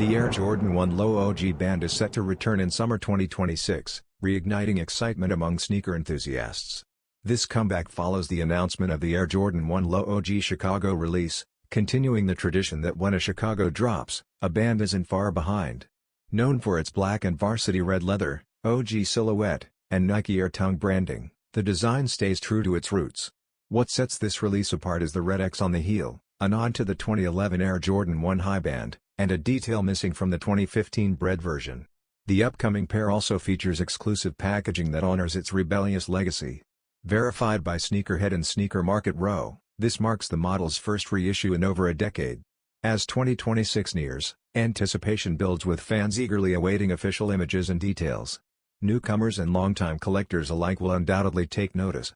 The Air Jordan 1 Low OG Band is set to return in summer 2026, reigniting excitement among sneaker enthusiasts. This comeback follows the announcement of the Air Jordan 1 Low OG Chicago release, continuing the tradition that when a Chicago drops, a band isn't far behind. Known for its black and varsity red leather, OG silhouette, and Nike Air tongue branding, the design stays true to its roots. What sets this release apart is the red X on the heel, a nod to the 2011 Air Jordan 1 High Band, and a detail missing from the 2015 Bred version. The upcoming pair also features exclusive packaging that honors its rebellious legacy. Verified by Sneakerhead and Sneaker Market Row, this marks the model's first reissue in over a decade. As 2026 nears, anticipation builds with fans eagerly awaiting official images and details. Newcomers and longtime collectors alike will undoubtedly take notice.